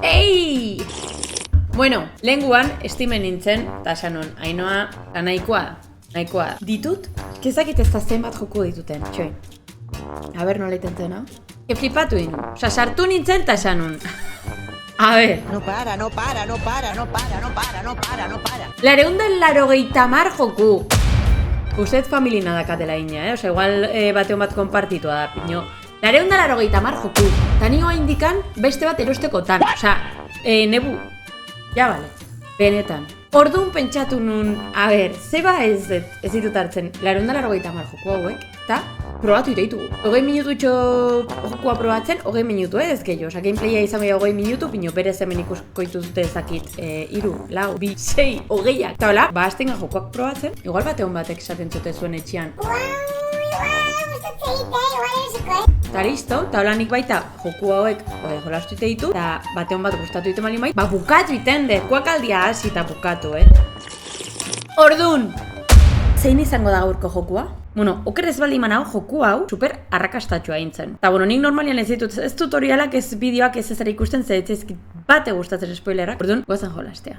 Ei! Bueno, lehenguan estimen nintzen, eta esan non, Ainoa, nahikoa da. Ditut? Kezakit ez da zenbat joko dituten, txoi. A ber, nola itentzen, no? Flipatu inu. Osa, sartu nintzen eta esan nun. A ver. No para. 980 joku. Uzet familina dakatela ina, Osa, igual bateon bat konpartitua da, pino. 980 joku. Ta nio indikan beste bat erostekotan. Osa, nebu. Ja, bale. Benetan. Orduan pentsatu nun, a ber, zeba ez ditut hartzen 980 joku hauek, eta probatu iteitu. 20 minututxo jokua probatzen, 20 minutu, ez gehiago. Osa, gameplaya izan behar 20 minutu, pino berez hemen ikusko dituzute ezakit 3, 4, 5, 6, 20. Eta hola, astenga jokoak probatzen, igual bateon batek esaten zute zuen etxean. Eta listo, eta hola nik baita joku hauek jolastu ite ditu, eta bateon bat gustatu ite malin bai, bukatu iten dut, kuakaldia hasi eta bukatu, Ordun, zein izango da gaurko jokua? Bueno, oker ez baldi manau, joku hau super arrakastatxoa hintzen. Eta bueno, nik normalian ez ditut, ez tutorialak, ez bideoak, ez ezara ikusten, zedetzezkit bate gustatzen spoilerak. Orduan, goazan jolastea.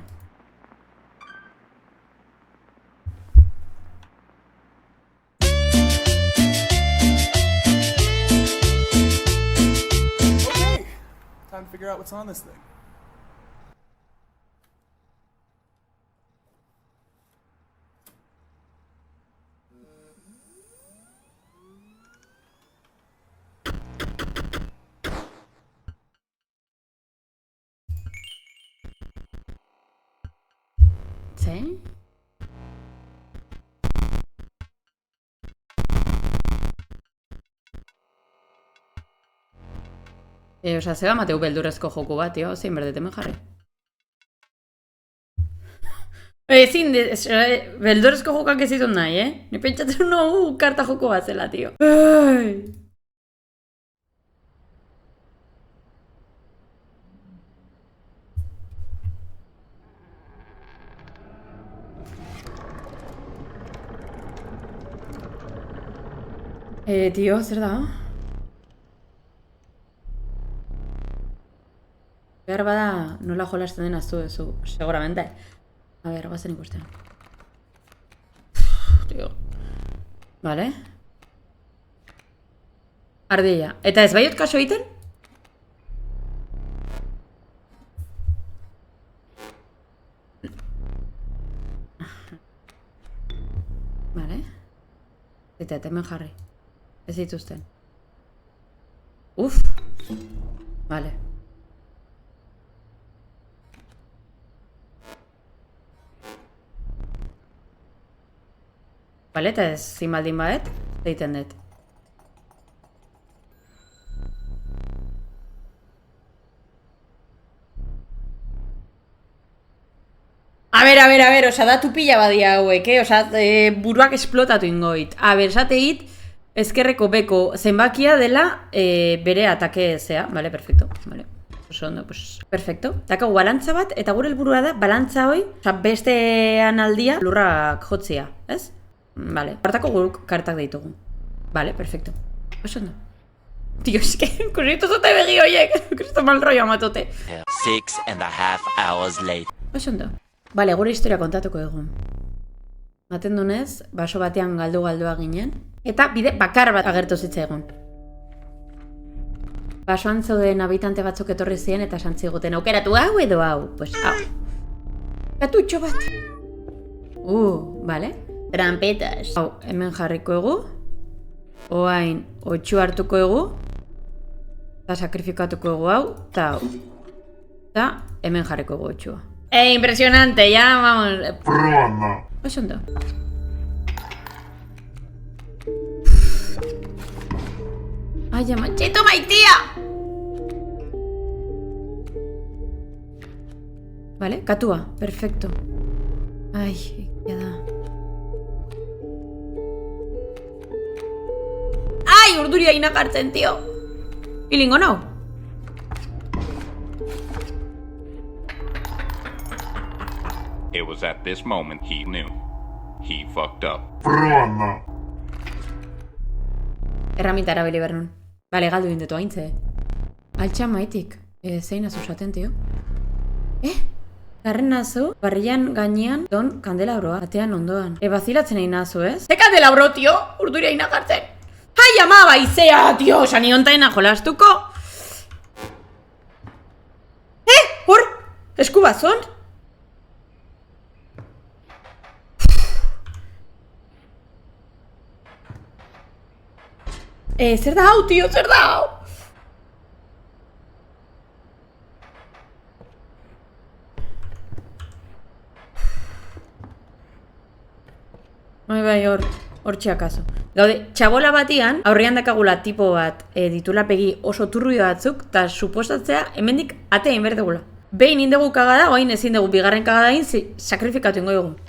Time to figure out what's on this thing. ¿Sí? Osa, zeba mateu beldurrezko joku bat, zein berdetemen jarri. Ezin, beldurrezko jokak ez ditut nahi, Ni pentsatzen karta joko bat zela, tio. Tio, zer da? Behar bada nola jolasten den aztu duzu, seguramente. A ver, guazen ikusten. Tio. Vale. Ardilla. Eta ez baiot kaso egiten? Vale. Eta hemen jarri. Ez dituzten. Uf. Vale. Vale, eta ez zimaldin baet, deiten dut. A ver, osa, datu pila badia hauek, Osa, buruak esplotatu ingoit. A ver, esateit, ezkerreko beko zenbakia dela bere atake zea. Vale, perfecto. Vale. Oso ondo, pues, perfecto. Dakagu balantza bat, eta gure helburua da, balantza hoi, osa, bestean aldia lurrak jotzia, ez? Vale, hartako guruk kartak ditugu. Vale, perfecto. Oso ondo. Tio, eske, kurritu zote begi hoiek. Kristo mal rollo amatote. 6.5 hours later. Oso ondo. Vale, gure historia kontatuko egun. Maten dunez, baso batean galdua ginen. Eta bide bakar bat agertu zitzaigun. Basoan zeuden habitante batzuk etorri ziren eta santziguten aukeratu hau edo hau. Pues hau. Gatutxo bat. Vale. Trampetas. Hau, hemen jarriko egu. Oain, 8 hartuko egu. Eta sakrifikatuko egu hau. Eta hau. Eta hemen jarriko egu 8. Impresionante, ya, vamos. Probando. Oso ondo. Ai, manchito maitia! Vale, katua, perfecto. Ai, ya da. Ai, urduria inakartzen, tio. Ilingo nau. It was at this moment he knew. He fucked up. Probando. Erramita erabili behar nun. Bale, galdu indetu haintze. Altxa maitik. Zein azu esaten, tio? Garren nazu, barrian gainean don kandelabroa, batean ondoan. Bazilatzen egin nazu, ez? Ze kandelabro, tio? Urduri egin jartzen. Ai, ama, baizea, tio! Sani ontaina jolastuko! Hor! Esku bazon? Zer da hau, tio, zer da hau? Bai, hor txakazo. Gaude, txabola batian, aurrean dakagula tipo bat ditulapegi oso turruio batzuk, eta suposatzea hemendik ate egin berdegula. Behin indegu kagada, oain ezin dugu bigarren kagada egin, sakrifikatu ingo dugu.